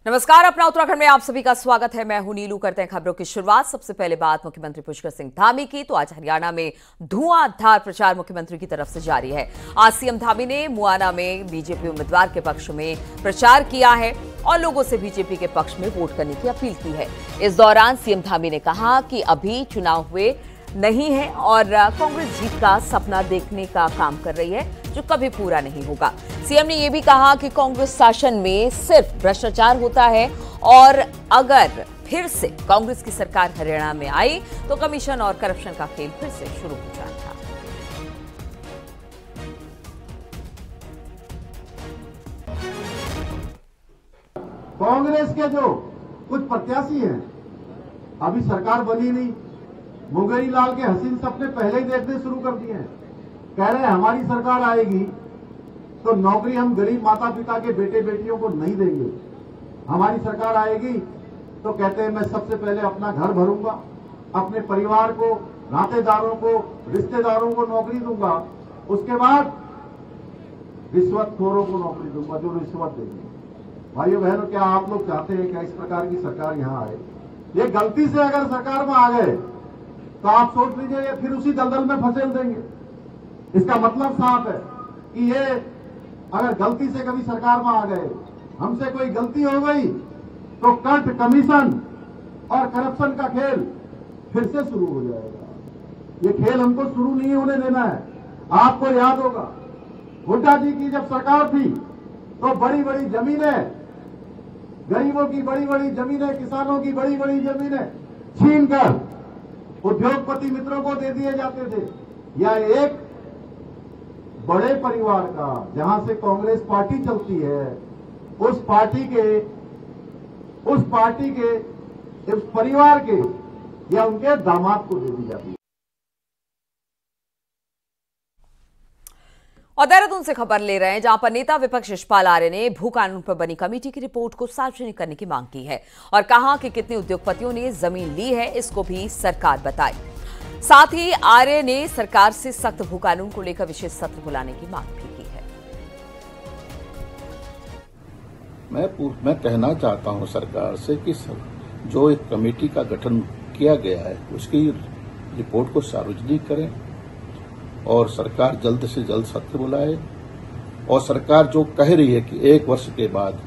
नमस्कार, अपना उत्तराखंड में आप सभी का स्वागत है। मैं हूं नीलू। करते हैं खबरों की शुरुआत। सबसे पहले बात मुख्यमंत्री पुष्कर सिंह धामी की। तो आज हरियाणा में धुआंधार प्रचार मुख्यमंत्री की तरफ से जारी है। आज सीएम धामी ने मुआना में बीजेपी उम्मीदवार के पक्ष में प्रचार किया है और लोगों से बीजेपी के पक्ष में वोट करने की अपील की है। इस दौरान सीएम धामी ने कहा कि अभी चुनाव हुए नहीं है और कांग्रेस जीत का सपना देखने का काम कर रही है, जो कभी पूरा नहीं होगा। सीएम ने यह भी कहा कि कांग्रेस शासन में सिर्फ भ्रष्टाचार होता है और अगर फिर से कांग्रेस की सरकार हरियाणा में आई तो कमीशन और करप्शन का खेल फिर से शुरू हो जाएगा। कांग्रेस के जो कुछ प्रत्याशी हैं, अभी सरकार बनी नहीं, मुंगेरी लाल के हसीन सपने पहले ही देखने शुरू कर दिए हैं। कह रहे हैं हमारी सरकार आएगी तो नौकरी हम गरीब माता पिता के बेटे बेटियों को नहीं देंगे। हमारी सरकार आएगी तो कहते हैं मैं सबसे पहले अपना घर भरूंगा, अपने परिवार को, नातेदारों को, रिश्तेदारों को नौकरी दूंगा, उसके बाद रिश्वतखोरों को नौकरी दूंगा जो रिश्वत देंगे। भाइयों बहनों, क्या आप लोग चाहते हैं क्या इस प्रकार की सरकार यहां आए? ये गलती से अगर सरकार में आ गए तो आप सोच लीजिए ये फिर उसी दलदल में फंसेल देंगे। इसका मतलब साफ है कि ये अगर गलती से कभी सरकार में आ गए, हमसे कोई गलती हो गई तो कट, कमीशन और करप्शन का खेल फिर से शुरू हो जाएगा। ये खेल हमको शुरू नहीं होने देना है। आपको याद होगा हुड्डा जी की जब सरकार थी तो बड़ी बड़ी जमीनें, गरीबों की बड़ी बड़ी जमीनें, किसानों की बड़ी बड़ी जमीनें छीनकर उद्योगपति मित्रों को दे दिए जाते थे। या एक बड़े परिवार का, जहां से कांग्रेस पार्टी चलती है, उस परिवार के या उनके दामाद को दे दी जाती है। और देहरादून से खबर ले रहे हैं, जहां पर नेता विपक्ष यशपाल आर्य ने भू कानून पर बनी कमेटी की रिपोर्ट को सार्वजनिक करने की मांग की है और कहा कि कितने उद्योगपतियों ने जमीन ली है इसको भी सरकार बताए। साथ ही आर्य ने सरकार से सख्त भू कानून को लेकर विशेष सत्र बुलाने की मांग भी की है। मैं कहना चाहता हूं सरकार से कि जो एक कमेटी का गठन किया गया है उसकी रिपोर्ट को सार्वजनिक करें और सरकार जल्द से जल्द सत्र बुलाए। और सरकार जो कह रही है कि 1 वर्ष के बाद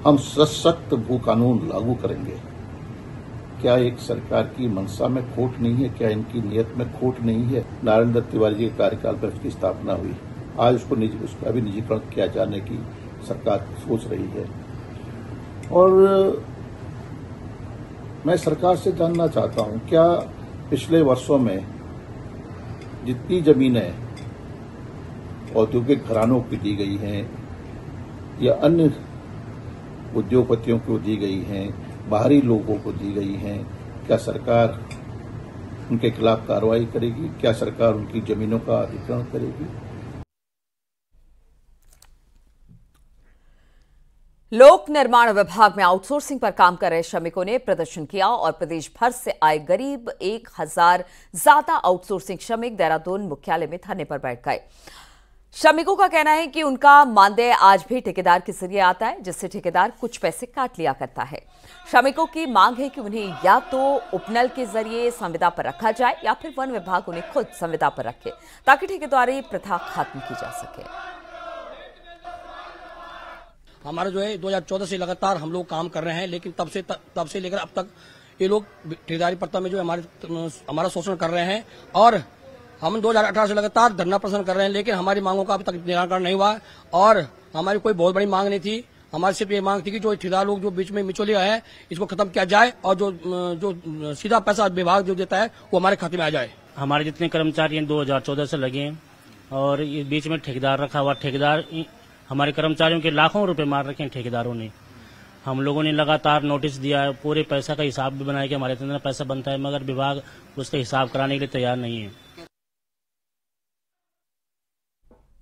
हम सशक्त भू कानून लागू करेंगे, क्या एक सरकार की मंशा में खोट नहीं है? क्या इनकी नीयत में खोट नहीं है? नारायण दत्त तिवारी जी के कार्यकाल पर उसकी स्थापना हुई, आज उसका भी निजीकरण किया जाने की सरकार सोच रही है। और मैं सरकार से जानना चाहता हूं, क्या पिछले वर्षों में जितनी जमीनें औद्योगिक घरानों की दी गई हैं या अन्य उद्योगपतियों को दी गई हैं, बाहरी लोगों को दी गई हैं, क्या सरकार उनके खिलाफ कार्रवाई करेगी? क्या सरकार उनकी जमीनों का अधिग्रहण करेगी? लोक निर्माण विभाग में आउटसोर्सिंग पर काम कर रहे श्रमिकों ने प्रदर्शन किया और प्रदेश भर से आए करीब 1000 ज्यादा आउटसोर्सिंग श्रमिक देहरादून मुख्यालय में धरने पर बैठ गए। श्रमिकों का कहना है कि उनका मानदेय आज भी ठेकेदार के जरिए आता है, जिससे ठेकेदार कुछ पैसे काट लिया करता है। श्रमिकों की मांग है कि उन्हें या तो उपनल के जरिए संविदा पर रखा जाए या फिर वन विभाग उन्हें खुद संविदा पर रखे, ताकि ठेकेदारी प्रथा खत्म की जा सके। हमारा जो है 2014 से लगातार हम लोग काम कर रहे हैं, लेकिन तब से लेकर अब तक ये लोग ठेकेदारी प्रथा में जो हमारा शोषण कर रहे हैं। और हम 2018 से लगातार धरना प्रदर्शन कर रहे हैं, लेकिन हमारी मांगों का अभी तक निराकरण नहीं हुआ। और हमारी कोई बहुत बड़ी मांग नहीं थी, हमारी सिर्फ ये मांग थी कि जो ठेकेदार लोग जो बीच में मिचोलिया है इसको खत्म किया जाए और जो सीधा पैसा विभाग जो देता है वो हमारे खाते में आ जाए। हमारे जितने कर्मचारी हैं 2014 से लगे हैं और ये बीच में ठेकेदार रखा हुआ, ठेकेदार हमारे कर्मचारियों के लाखों रुपए मार रखे हैं ठेकेदारों ने। हम लोगों ने लगातार नोटिस दिया है, पूरे पैसा का हिसाब भी बनाया कि हमारे इतना पैसा बनता है, मगर विभाग उसका हिसाब कराने के लिए तैयार नहीं है।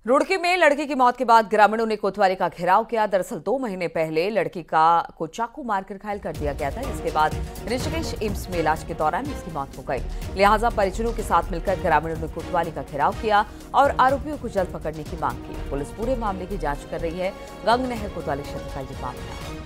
रुड़की में लड़की की मौत के बाद ग्रामीणों ने कोतवाली का घेराव किया। दरअसल 2 महीने पहले लड़की को चाकू मारकर घायल कर दिया गया था, जिसके बाद ऋषिकेश एम्स में इलाज के दौरान उसकी मौत हो गई। लिहाजा परिजनों के साथ मिलकर ग्रामीणों ने कोतवाली का घेराव किया और आरोपियों को जल्द पकड़ने की मांग की। पुलिस पूरे मामले की जांच कर रही है। गंग नहर कोतवाली क्षेत्र का ये मामला।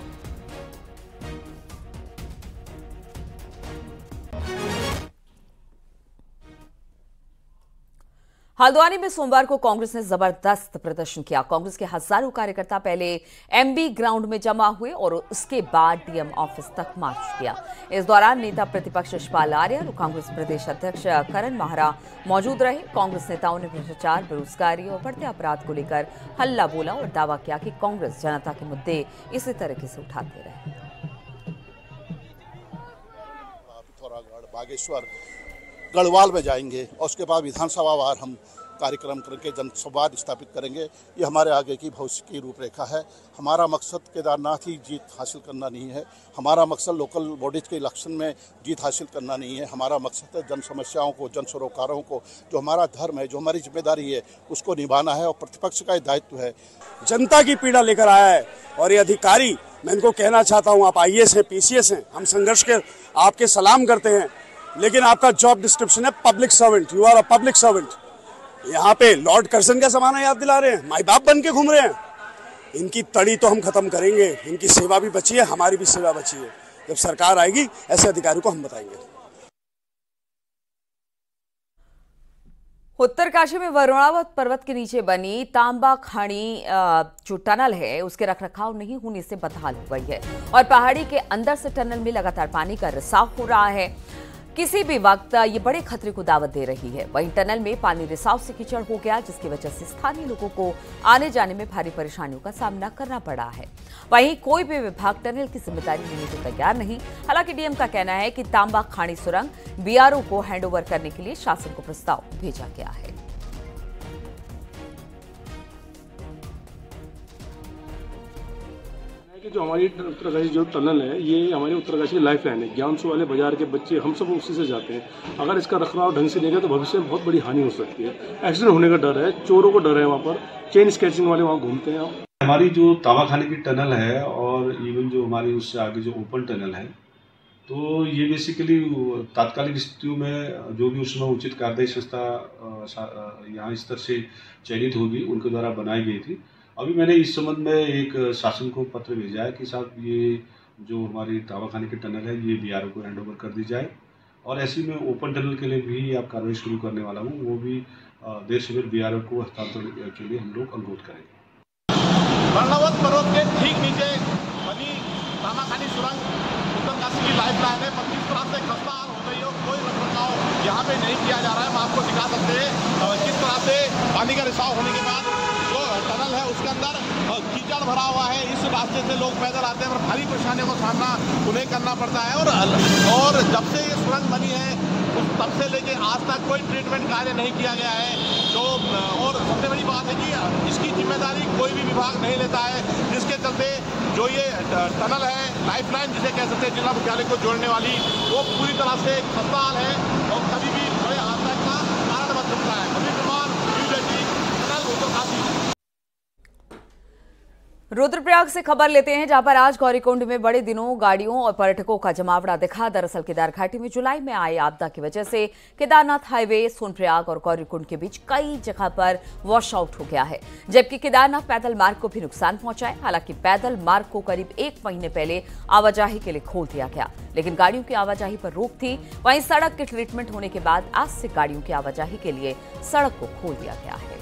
हल्द्वानी में सोमवार को कांग्रेस ने जबरदस्त प्रदर्शन किया। कांग्रेस के हजारों कार्यकर्ता पहले एमबी ग्राउंड में जमा हुए और उसके बाद डीएम ऑफिस तक मार्च किया। इस दौरान नेता प्रतिपक्ष यशपाल आर्य और कांग्रेस प्रदेश अध्यक्ष करण माहरा मौजूद रहे। कांग्रेस नेताओं ने भ्रष्टाचार, बेरोजगारी और बढ़ते अपराध को लेकर हल्ला बोला और दावा किया कि कांग्रेस जनता के मुद्दे इसी तरीके से उठाते रहे। बागेश्वर, गढ़वाल में जाएंगे और उसके बाद विधानसभा वार हम कार्यक्रम करके जनसंवाद स्थापित करेंगे। ये हमारे आगे की भविष्य की रूपरेखा है। हमारा मकसद केदारनाथ ही जीत हासिल करना नहीं है। हमारा मकसद लोकल बॉडीज के इलेक्शन में जीत हासिल करना नहीं है। हमारा मकसद है जन समस्याओं को, जन सरोकारों को, जो हमारा धर्म है, जो हमारी जिम्मेदारी है, उसको निभाना है और प्रतिपक्ष का दायित्व है। जनता की पीड़ा लेकर आया है और ये अधिकारी, मैं इनको कहना चाहता हूँ, आप आईएएस हैं, पीसीएस हैं, हम संघर्ष के आपके सलाम करते हैं, लेकिन आपका जॉब डिस्क्रिप्शन है public servant. You are a public servant. यहाँ पे लॉर्ड कर्जन का जमाना याद दिला रहे हैं, माई बाप बन के घूम रहे हैं। इनकी तड़ी तो हम खत्म करेंगे। इनकी सेवा भी बची है, हमारी भी सेवा बची है। जब सरकार आएगी ऐसे अधिकारियों को हम बताएंगे। उत्तरकाशी में वरुणावत पर्वत के नीचे बनी तांबा खाड़ी जो टनल है उसके रखरखाव नहीं होने से बदहाल हो गई है और पहाड़ी के अंदर से टनल में लगातार पानी का रिसाव हो रहा है। किसी भी वक्त ये बड़े खतरे को दावत दे रही है। वहीं टनल में पानी रिसाव से कीचड़ हो गया, जिसकी वजह से स्थानीय लोगों को आने जाने में भारी परेशानियों का सामना करना पड़ा है। वहीं कोई भी विभाग टनल की जिम्मेदारी लेने को तैयार नहीं। हालांकि डीएम का कहना है कि तांबा खाड़ी सुरंग बीआरओ को हैंडओवर करने के लिए शासन को प्रस्ताव भेजा गया है। जो हमारी उत्तरकाशी जो टनल है, ये हमारी उत्तरकाशी की लाइफ लाइन है। ज्ञानसू वाले बाजार के बच्चे हम सब उसी से जाते हैं। अगर इसका रखरखाव ढंग से नहीं गया तो भविष्य में बहुत बड़ी हानि हो सकती है। एक्सीडेंट होने का डर है, चोरों को डर है, वहाँ पर चेन स्केचिंग वाले वहाँ घूमते हैं। हमारी जो तांबाखाने की टनल है और इवन जो हमारी उससे आगे जो ओपन टनल है, तो ये बेसिकली तात्कालिक स्थितियों में जो भी उसमें उचित कार्यदायी संस्था यहाँ स्तर से चयनित होगी उनके द्वारा बनाई गई थी। अभी मैंने इस संबंध में एक शासन को पत्र भेजा है कि साहब ये जो हमारी तांबाखाने की टनल है ये बीआरओ को हैंड ओवर कर दी जाए और ऐसी में ओपन टनल के लिए भी आप कार्रवाई शुरू करने वाला हूँ, वो भी देर सवेर बीआरओ को हस्तांतरण के लिए हम लोग अनुरोध करेंगे। वरुणावत पर्वत के ठीक नीचे बनी तांबाखानी सुरंग उत्तरकाशी की लाइफ लाइन है। 25 तरह से खस्ता हाल हो गई हो, कोई रखरखाव यहाँ पे नहीं किया जा रहा है। हम आपको दिखा सकते हैं किस तरह से पानी का रिसाव होने के बाद जो टनल है उसके अंदर कीचड़ भरा हुआ है। इस रास्ते से लोग पैदल आते हैं और भारी परेशानियों का सामना उन्हें करना पड़ता है। और जब से ये सुरंग बनी है तब से लेके आज तक कोई ट्रीटमेंट कार्य नहीं किया गया है। तो और सबसे बड़ी बात है कि इसकी जिम्मेदारी कोई भी विभाग नहीं लेता है, जिसके चलते जो ये टनल है, लाइफ लाइन जिसे कह सकते हैं, जिला मुख्यालय को जोड़ने वाली, वो पूरी तरह से खस्ताहाल है और कभी भी बड़े हादसे का कारण बन सकता है। कभी टनल उत्तरकाशी। रुद्रप्रयाग से खबर लेते हैं, जहां पर आज गौरीकुंड में बड़े दिनों गाड़ियों और पर्यटकों का जमावड़ा दिखा। दरअसल केदार घाटी में जुलाई में आई आपदा की वजह से केदारनाथ हाईवे सोनप्रयाग और गौरीकुंड के बीच कई जगह पर वॉश आउट हो गया है, जबकि केदारनाथ पैदल मार्ग को भी नुकसान पहुंचा है। हालांकि पैदल मार्ग को करीब 1 महीने पहले आवाजाही के लिए खोल दिया गया, लेकिन गाड़ियों की आवाजाही पर रोक थी। वहीं सड़क के ट्रीटमेंट होने के बाद आज से गाड़ियों की आवाजाही के लिए सड़क को खोल दिया गया है।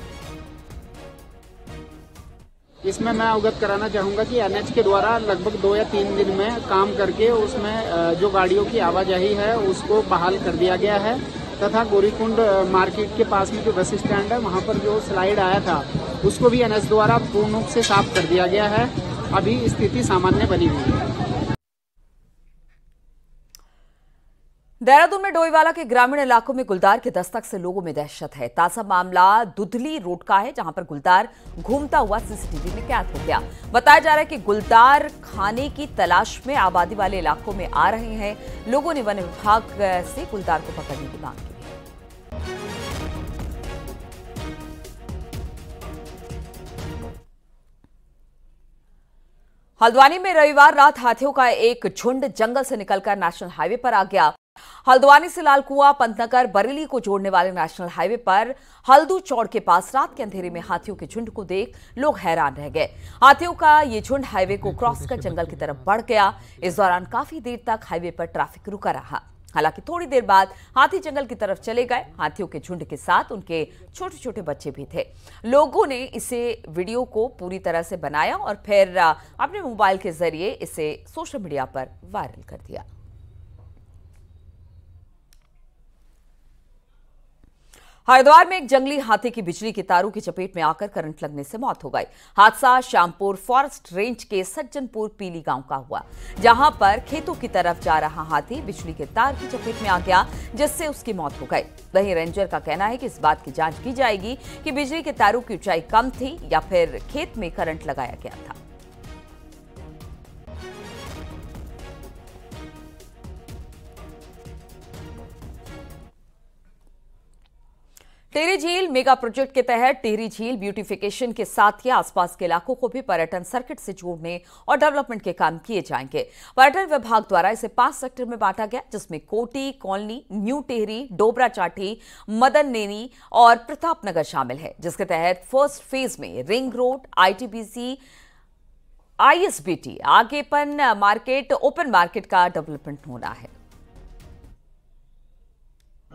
इसमें मैं अवगत कराना चाहूंगा कि एनएच के द्वारा लगभग 2 या 3 दिन में काम करके उसमें जो गाड़ियों की आवाजाही है उसको बहाल कर दिया गया है तथा गौरीकुंड मार्केट के पास में जो बस स्टैंड है वहां पर जो स्लाइड आया था उसको भी एनएच द्वारा पूर्ण रूप से साफ कर दिया गया है। अभी स्थिति सामान्य बनी हुई है। देहरादून में डोईवाला के ग्रामीण इलाकों में गुलदार के दस्तक से लोगों में दहशत है। ताजा मामला दुधली रोड का है, जहां पर गुलदार घूमता हुआ सीसीटीवी में कैद हो गया। बताया जा रहा है कि गुलदार खाने की तलाश में आबादी वाले इलाकों में आ रहे हैं। लोगों ने वन विभाग से गुलदार को पकड़ने की मांग की। हल्द्वानी में रविवार रात हाथियों का एक झुंड जंगल से निकलकर नेशनल हाईवे पर आ गया। हल्द्वानी से लालकुआं, पंतनगर, बरेली को जोड़ने वाले नेशनल हाईवे पर हल्दू चौड़ के पास रात के अंधेरे में हाथियों के झुंड को देख लोग हैरान रह गए। हाथियों का ये झुंड हाईवे को क्रॉस कर जंगल की तरफ बढ़ गया। इस दौरान काफी देर तक हाईवे पर ट्रैफिक रुका रहा। हालांकि थोड़ी देर बाद हाथी जंगल की तरफ चले गए। हाथियों के झुंड के साथ उनके छोटे छोटे बच्चे भी थे। लोगों ने इसे वीडियो को पूरी तरह से बनाया और फिर अपने मोबाइल के जरिए इसे सोशल मीडिया पर वायरल कर दिया। हरिद्वार में एक जंगली हाथी की बिजली की तारों की चपेट में आकर करंट लगने से मौत हो गई। हादसा श्यामपुर फॉरेस्ट रेंज के सज्जनपुर पीली गांव का हुआ, जहां पर खेतों की तरफ जा रहा हाथी बिजली के तार की चपेट में आ गया, जिससे उसकी मौत हो गई। वहीं रेंजर का कहना है कि इस बात की जांच की जाएगी कि बिजली के तारों की ऊंचाई कम थी या फिर खेत में करंट लगाया गया था। टिहरी झील मेगा प्रोजेक्ट के तहत टिहरी झील ब्यूटिफिकेशन के साथ ही आसपास के इलाकों को भी पर्यटन सर्किट से जोड़ने और डेवलपमेंट के काम किए जाएंगे। पर्यटन विभाग द्वारा इसे 5 सेक्टर में बांटा गया, जिसमें कोटी, कॉलोनी, न्यू टिहरी, डोबरा चाटी, मदन नेनी और प्रताप नगर शामिल है, जिसके तहत फर्स्ट फेज में रिंग रोड, आईटीबीसी, आईएसबीटी, आगेपन मार्केट, ओपन मार्केट का डेवलपमेंट होना है।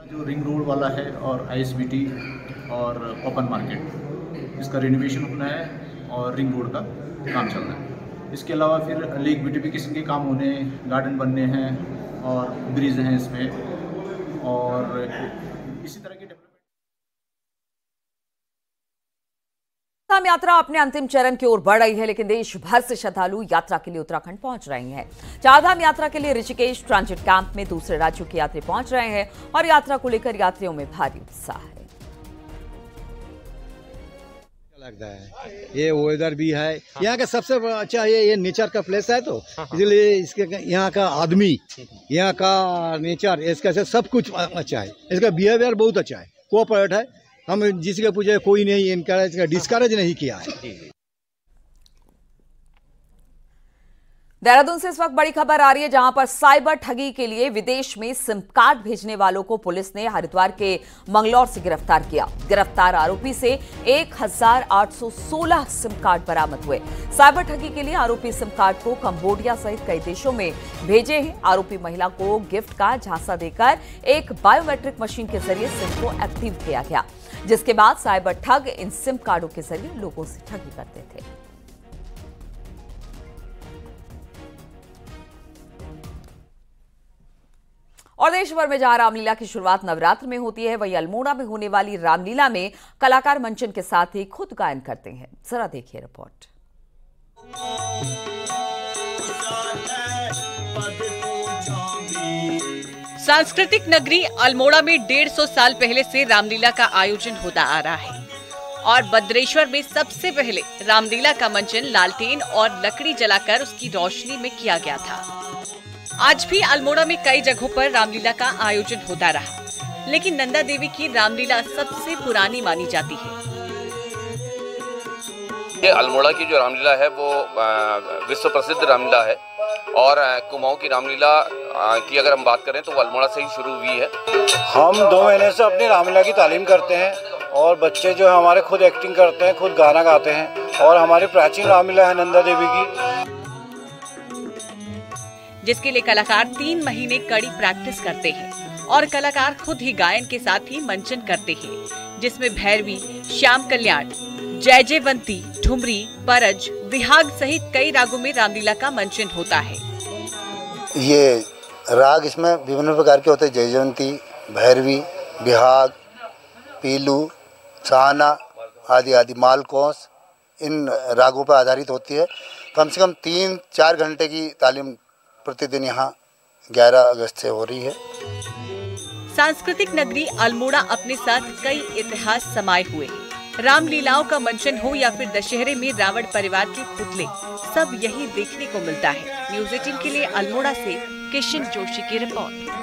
जो रिंग रोड वाला है और आईएसबीटी और ओपन मार्केट, इसका रिनोवेशन होना है और रिंग रोड का काम चल रहा है। इसके अलावा फिर लेक ब्यूटिफिकेशन के काम होने, गार्डन बनने हैं और ब्रिज हैं इसमें, और इसी तरह के चारधाम यात्रा अपने अंतिम चरण की ओर बढ़ रही है, लेकिन देश भर से श्रद्धालु यात्रा के लिए उत्तराखंड पहुंच रहे हैं। चारधाम यात्रा के लिए ऋषिकेश ट्रांजिट कैंप में दूसरे राज्यों के यात्री पहुंच रहे हैं और यात्रा को लेकर यात्रियों में भारी उत्साह है। लगता है ये वेदर भी है, यहाँ का सबसे अच्छा ये नेचर का प्लेस है, तो इसलिए इसके यहाँ का आदमी, यहाँ का नेचर, इसका सब कुछ अच्छा है। इसका बिहेवियर बहुत अच्छा है, कोऑपरेट है। हम जिसके पूछे कोई नहीं इनकरेज डिस्करेज नहीं किया है। देहरादून से इस वक्त बड़ी खबर आ रही है, जहां पर साइबर ठगी के लिए विदेश में सिम कार्ड भेजने वालों को पुलिस ने हरिद्वार के मंगलौर से गिरफ्तार किया। गिरफ्तार आरोपी से 1816 सिम कार्ड बरामद हुए। साइबर ठगी के लिए आरोपी सिम कार्ड को कंबोडिया सहित कई देशों में भेजे हैं। आरोपी महिला को गिफ्ट का झांसा देकर एक बायोमेट्रिक मशीन के जरिए सिम को एक्टिव किया गया, जिसके बाद साइबर ठग इन सिम कार्डों के जरिए लोगों से ठगी करते थे। और देश भर में जहां रामलीला की शुरुआत नवरात्र में होती है, वहीं अल्मोड़ा में होने वाली रामलीला में कलाकार मंचन के साथ ही खुद गायन करते हैं। जरा देखिए रिपोर्ट। सांस्कृतिक नगरी अल्मोड़ा में 150 साल पहले से रामलीला का आयोजन होता आ रहा है और भद्रेश्वर में सबसे पहले रामलीला का मंचन लालटेन और लकड़ी जलाकर उसकी रोशनी में किया गया था। आज भी अल्मोड़ा में कई जगहों पर रामलीला का आयोजन होता रहा, लेकिन नंदा देवी की रामलीला सबसे पुरानी मानी जाती है। ये अल्मोड़ा की जो रामलीला है वो विश्व प्रसिद्ध रामलीला है और कुमाऊं की रामलीला की अगर हम बात करें तो वो अल्मोड़ा से ही शुरू हुई है। हम 2 महीने से अपनी रामलीला की तालीम करते हैं और बच्चे जो है हमारे खुद एक्टिंग करते हैं, खुद गाना गाते हैं और हमारी प्राचीन रामलीला है नंदा देवी की, जिसके लिए कलाकार 3 महीने कड़ी प्रैक्टिस करते हैं और कलाकार खुद ही गायन के साथ ही मंचन करते हैं, जिसमें भैरवी, श्याम कल्याण, जय जयवंती, ठुमरी, परज, विहाग सहित कई रागों में रामलीला का मंचन होता है। ये राग इसमें विभिन्न प्रकार के होते हैं, जय जयवंती, भैरवी, विहाग, पीलू, सहाना आदि आदि, मालकोस, इन रागों पर आधारित होती है। कम से कम 3-4 घंटे की तालीम प्रतिदिन यहाँ 11 अगस्त से हो रही है। सांस्कृतिक नगरी अल्मोड़ा अपने साथ कई इतिहास समाये हुए हैं। रामलीलाओं का मंचन हो या फिर दशहरे में रावण परिवार के पुतले, सब यही देखने को मिलता है। न्यूज़ 18 के लिए अल्मोड़ा से किशन जोशी की रिपोर्ट।